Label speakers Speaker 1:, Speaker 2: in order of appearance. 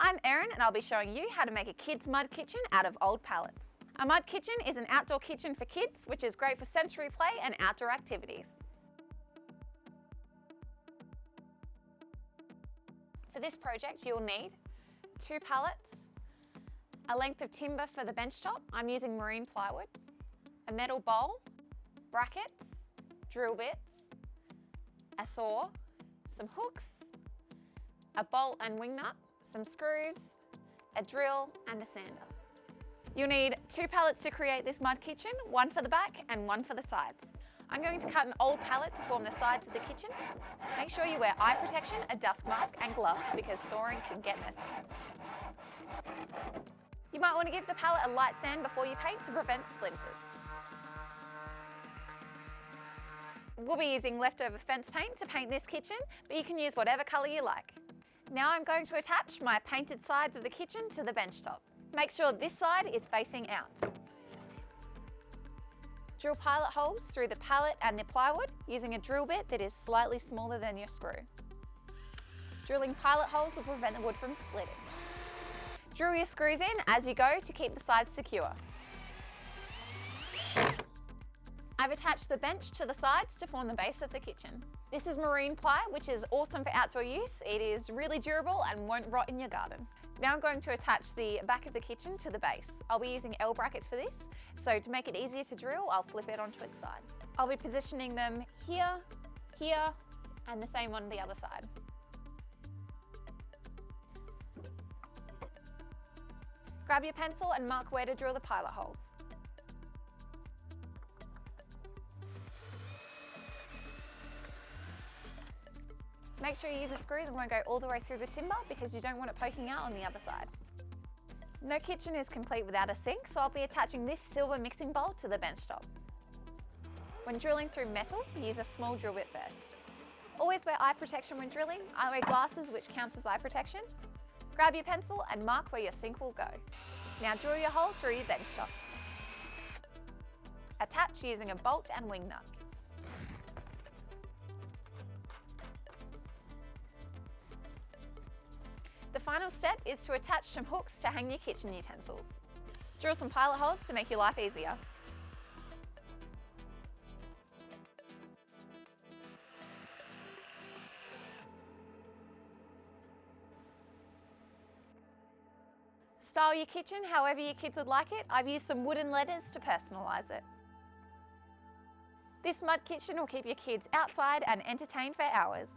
Speaker 1: I'm Erin and I'll be showing you how to make a kids' mud kitchen out of old pallets. A mud kitchen is an outdoor kitchen for kids, which is great for sensory play and outdoor activities. For this project you'll need 2 pallets, a length of timber for the bench top, I'm using marine plywood, a metal bowl, brackets, drill bits, a saw, some hooks, a bolt and wing nut, some screws, a drill and a sander. You'll need 2 pallets to create this mud kitchen, one for the back and one for the sides. I'm going to cut an old pallet to form the sides of the kitchen. Make sure you wear eye protection, a dust mask and gloves because sawing can get messy. You might want to give the pallet a light sand before you paint to prevent splinters. We'll be using leftover fence paint to paint this kitchen, but you can use whatever colour you like. Now I'm going to attach my painted sides of the kitchen to the bench top. Make sure this side is facing out. Drill pilot holes through the pallet and the plywood using a drill bit that is slightly smaller than your screw. Drilling pilot holes will prevent the wood from splitting. Drill your screws in as you go to keep the sides secure. I've attached the bench to the sides to form the base of the kitchen. This is marine ply, which is awesome for outdoor use. It is really durable and won't rot in your garden. Now I'm going to attach the back of the kitchen to the base. I'll be using L brackets for this, so to make it easier to drill, I'll flip it onto its side. I'll be positioning them here, here, and the same on the other side. Grab your pencil and mark where to drill the pilot holes. Make sure you use a screw that won't go all the way through the timber because you don't want it poking out on the other side. No kitchen is complete without a sink, so I'll be attaching this silver mixing bowl to the bench top. When drilling through metal, use a small drill bit first. Always wear eye protection when drilling. I wear glasses, which counts as eye protection. Grab your pencil and mark where your sink will go. Now drill your hole through your bench top. Attach using a bolt and wing nut. The final step is to attach some hooks to hang your kitchen utensils. Drill some pilot holes to make your life easier. Style your kitchen however your kids would like it. I've used some wooden letters to personalise it. This mud kitchen will keep your kids outside and entertained for hours.